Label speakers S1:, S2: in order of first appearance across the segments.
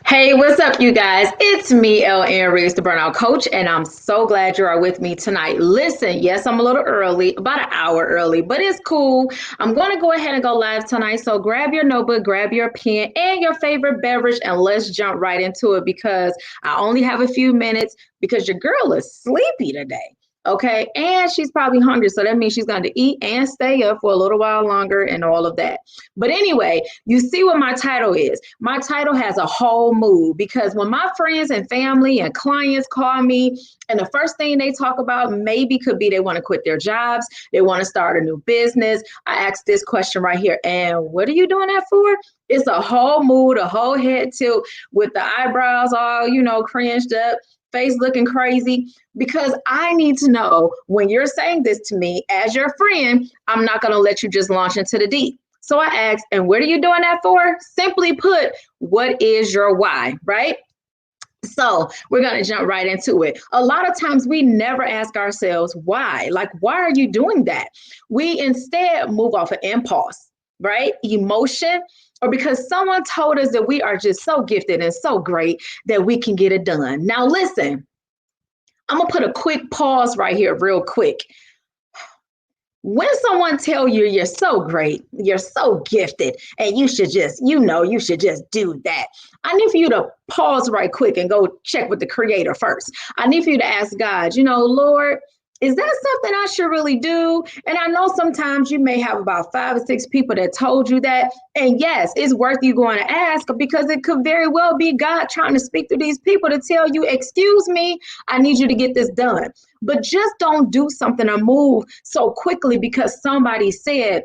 S1: Hey, what's up, you guys? It's me, LN Reeves, the Burnout Coach, and I'm so glad you are with me tonight. Listen, yes, I'm a little early, about an hour early, but it's cool. I'm going to go ahead and go live tonight. So grab your notebook, grab your pen, and your favorite beverage, and let's jump right into it because I only have a few minutes because your girl is sleepy today. Okay, and she's probably hungry, so that means she's going to eat and stay up for a little while longer and all of that. But anyway, you see what my title is. My title has a whole mood because when my friends and family and clients call me, and the first thing they talk about maybe could be they want to quit their jobs, they want to start a new business. I ask this question right here, and what are you doing that for? It's a whole mood, a whole head tilt with the eyebrows all, cringed up, face looking crazy, because I need to know when you're saying this to me as your friend, I'm not going to let you just launch into the deep. So I asked, and what are you doing that for? Simply put, what is your why, right? So we're going to jump right into it. A lot of times we never ask ourselves why. Like, why are you doing that? We instead move off of impulse, right? Emotion, or because someone told us that we are just so gifted and so great that we can get it done. Now, listen, I'm going to put a quick pause right here, real quick. When someone tell you you're so great, you're so gifted, and you should just, you should just do that. I need for you to pause right quick and go check with the creator first. I need for you to ask God, Lord, is that something I should really do? And I know sometimes you may have about 5 or 6 people that told you that. And yes, it's worth you going to ask because it could very well be God trying to speak to these people to tell you, excuse me, I need you to get this done. But just don't do something or move so quickly because somebody said,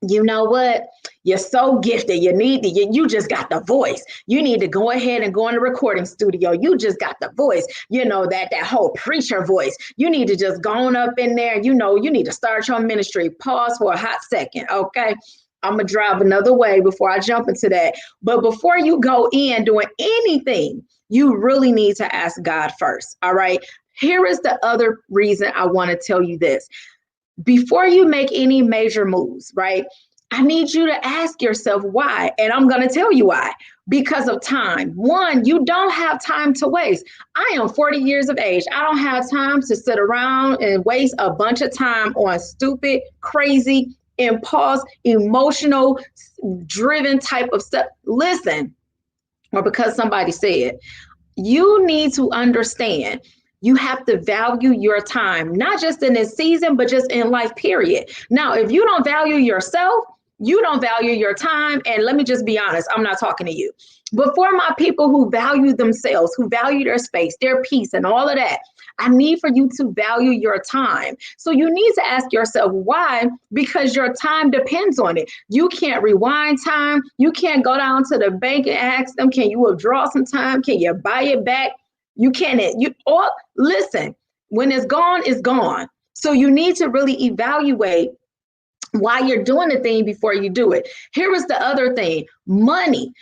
S1: you know what? You're so gifted. You just got the voice. You need to go ahead and go in the recording studio. You just got the voice. That whole preacher voice. You need to just go on up in there. You need to start your ministry. Pause for a hot second. Okay. I'm going to drive another way before I jump into that. But before you go in doing anything, you really need to ask God first. All right. Here is the other reason I want to tell you this. Before you make any major moves, right? I need you to ask yourself why. And I'm going to tell you why. Because of time. One, you don't have time to waste. I am 40 years of age. I don't have time to sit around and waste a bunch of time on stupid, crazy, impulse, emotional, driven type of stuff. Listen, or because somebody said, you need to understand you have to value your time, not just in this season, but just in life, period. Now, if you don't value yourself, you don't value your time. And let me just be honest, I'm not talking to you. But for my people who value themselves, who value their space, their peace, and all of that, I need for you to value your time. So you need to ask yourself why, because your time depends on it. You can't rewind time. You can't go down to the bank and ask them, can you withdraw some time? Can you buy it back? You can't. Listen, when it's gone, it's gone. So you need to really evaluate why you're doing the thing before you do it. Here is the other thing, money.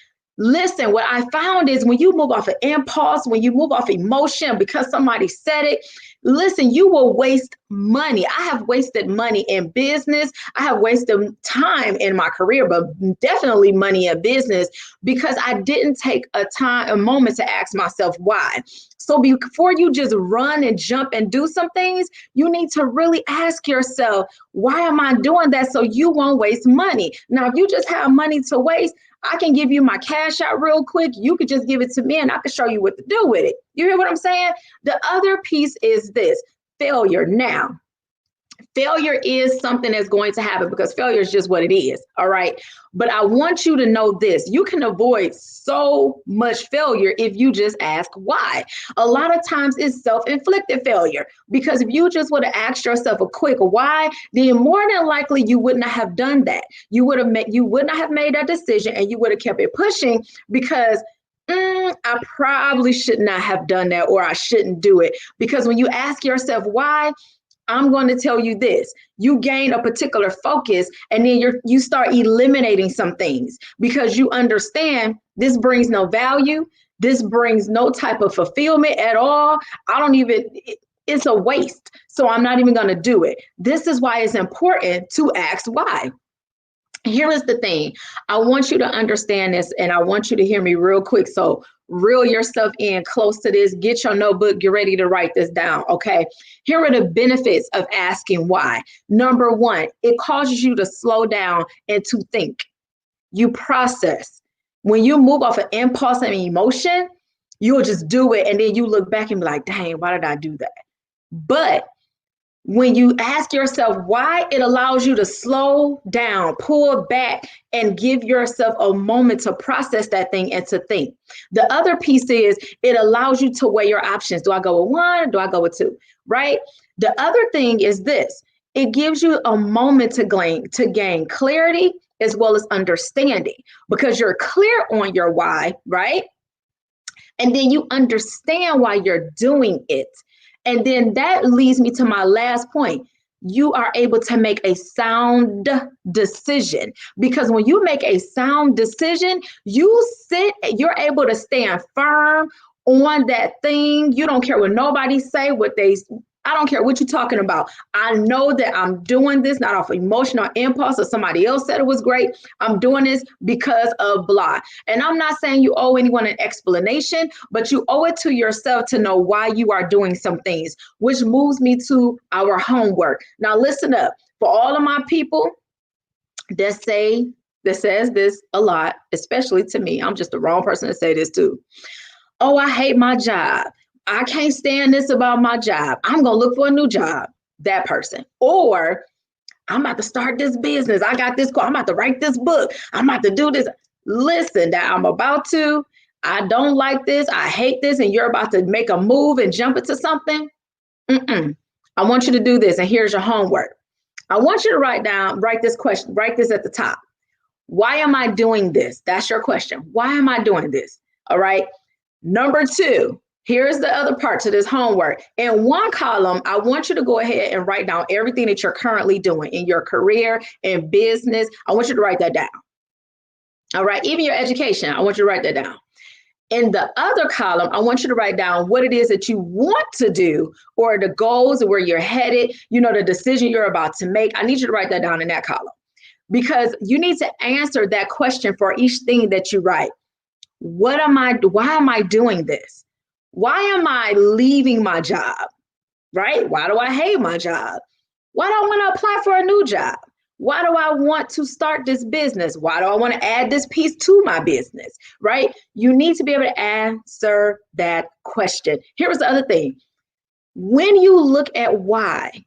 S1: Listen, what I found is when you move off of impulse, when you move off emotion because somebody said it, listen, you will waste money. I have wasted money in business. I have wasted time in my career, but definitely money in business because I didn't take a moment to ask myself why. So before you just run and jump and do some things, you need to really ask yourself, why am I doing that? So you won't waste money. Now, if you just have money to waste, I can give you my cash out real quick. You could just give it to me and I can show you what to do with it. You hear what I'm saying? The other piece is this, failure. Now, failure is something that's going to happen because failure is just what it is. All right. But I want you to know this. You can avoid so much failure if you just ask why. A lot of times it's self-inflicted failure because if you just would have asked yourself a quick why, then more than likely you would not have done that. You would not have made that decision and you would have kept it pushing because I probably should not have done that or I shouldn't do it. Because when you ask yourself why, I'm going to tell you this, you gain a particular focus and then you start eliminating some things because you understand this brings no value. This brings no type of fulfillment at all. It's a waste. So I'm not even going to do it. This is why it's important to ask why. Here is the thing. I want you to understand this, and I want you to hear me real quick. So reel yourself in close to this. Get your notebook. Get ready to write this down. Okay. Here are the benefits of asking why. Number one, it causes you to slow down and to think. You process. When you move off of impulse and emotion, you'll just do it. And then you look back and be like, dang, why did I do that? But when you ask yourself why, it allows you to slow down, pull back, and give yourself a moment to process that thing and to think. The other piece is it allows you to weigh your options. Do I go with one or do I go with two? Right? The other thing is this. It gives you a moment to gain clarity as well as understanding, because you're clear on your why, right? And then you understand why you're doing it. And then that leads me to my last point. You are able to make a sound decision, because when you make a sound decision, you're able to stand firm on that thing. You don't care what nobody say, I don't care what you're talking about. I know that I'm doing this not off emotional impulse or somebody else said it was great. I'm doing this because of blah. And I'm not saying you owe anyone an explanation, but you owe it to yourself to know why you are doing some things, which moves me to our homework. Now, listen up. For all of my people that says this a lot, especially to me, I'm just the wrong person to say this to. Oh, I hate my job. I can't stand this about my job. I'm going to look for a new job. That person. Or I'm about to start this business. I got this. I'm about to write this book. I'm about to do this. Listen, that I'm about to. I don't like this. I hate this. And you're about to make a move and jump into something. I want you to do this. And here's your homework. I want you to write this question, write this at the top. Why am I doing this? That's your question. Why am I doing this? All right. Number two. Here's the other part to this homework. In one column, I want you to go ahead and write down everything that you're currently doing in your career and business. I want you to write that down. All right. Even your education, I want you to write that down. In the other column, I want you to write down what it is that you want to do, or the goals, or where you're headed, the decision you're about to make. I need you to write that down in that column, because you need to answer that question for each thing that you write. Why am I doing this? Why am I leaving my job, right? Why do I hate my job? Why do I want to apply for a new job? Why do I want to start this business? Why do I want to add this piece to my business, right? You need to be able to answer that question. Here's the other thing. When you look at why,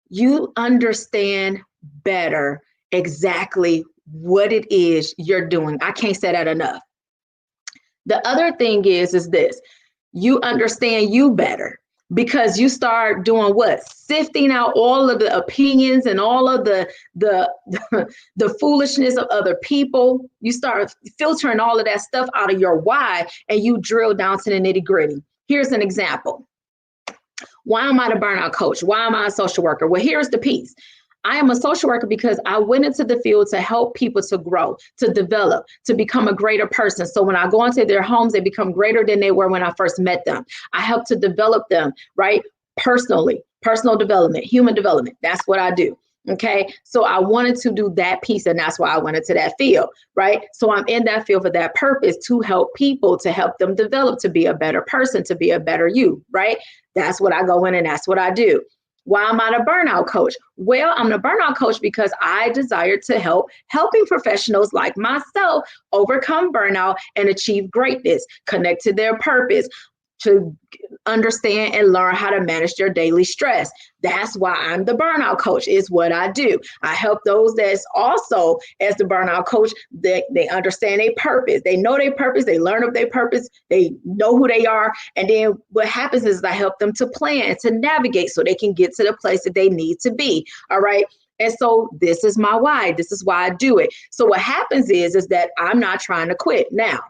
S1: you understand better exactly what it is you're doing. I can't say that enough. The other thing is this. You understand you better, because you start doing what? Sifting out all of the opinions and all of the foolishness of other people. You start filtering all of that stuff out of your why, and you drill down to the nitty-gritty. Here's an example. Why am I the burnout coach? Why am I a social worker? Well, here's the piece. I am a social worker because I went into the field to help people to grow, to develop, to become a greater person. So when I go into their homes, they become greater than they were when I first met them. I help to develop them, right? Personally, personal development, human development. That's what I do. Okay. So I wanted to do that piece, and that's why I went into that field, right? So I'm in that field for that purpose, to help people, to help them develop, to be a better person, to be a better you, right? That's what I go in and that's what I do. Why am I the burnout coach? Well, I'm the burnout coach because I desire to helping professionals like myself overcome burnout and achieve greatness, connect to their purpose, to understand and learn how to manage their daily stress. That's why I'm the burnout coach, is what I do. I help those that's also, as the burnout coach, they understand their purpose. They know their purpose. They learn of their purpose. They know who they are. And then what happens is I help them to plan and to navigate so they can get to the place that they need to be. All right. And so this is my why. This is why I do it. So what happens is that I'm not trying to quit. Now,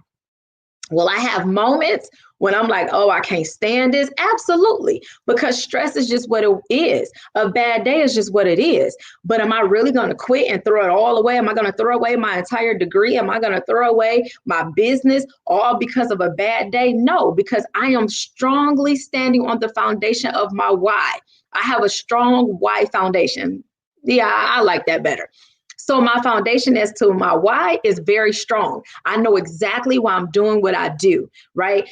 S1: will I have moments when I'm like, oh, I can't stand this? Absolutely. Because stress is just what it is. A bad day is just what it is. But am I really going to quit and throw it all away? Am I going to throw away my entire degree? Am I going to throw away my business all because of a bad day? No, because I am strongly standing on the foundation of my why. I have a strong why foundation. Yeah, I like that better. So my foundation as to my why is very strong. I know exactly why I'm doing what I do, right?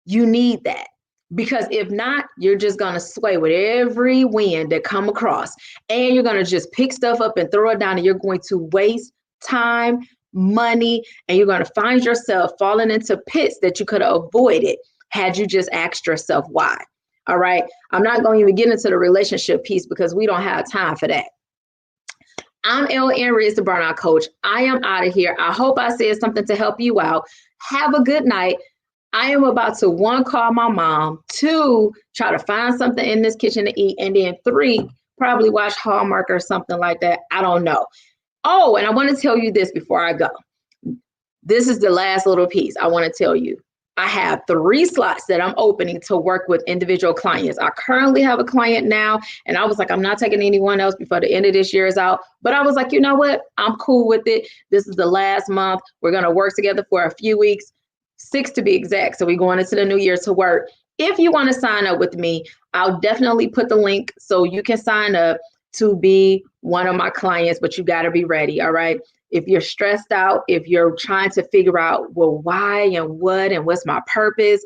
S1: You need that. Because if not, you're just going to sway with every wind that come across. And you're going to just pick stuff up and throw it down, and you're going to waste time, money, and you're going to find yourself falling into pits that you could have avoided had you just asked yourself why. All right. I'm not going to even get into the relationship piece because we don't have time for that. I'm LN Riggs, the Burnout Coach. I am out of here. I hope I said something to help you out. Have a good night. I am about to 1, call my mom, 2, try to find something in this kitchen to eat, and then 3, probably watch Hallmark or something like that. I don't know. Oh, and I want to tell you this before I go. This is the last little piece I want to tell you. I have 3 slots that I'm opening to work with individual clients. I currently have a client now, and I was like, I'm not taking anyone else before the end of this year is out. But I was like, you know what? I'm cool with it. This is the last month. We're going to work together for a few weeks. 6 to be exact. So we're going into the new year to work. If you want to sign up with me, I'll definitely put the link so you can sign up to be one of my clients, but you got to be ready. All right. If you're stressed out, if you're trying to figure out, well, why and what's my purpose,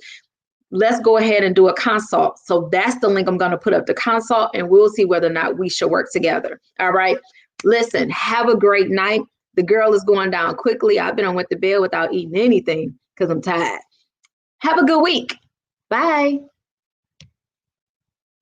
S1: let's go ahead and do a consult. So that's the link I'm going to put up, the consult, and we'll see whether or not we should work together. All right. Listen, have a great night. The girl is going down quickly. I've been on with the bed without eating anything because I'm tired. Have a good week. Bye.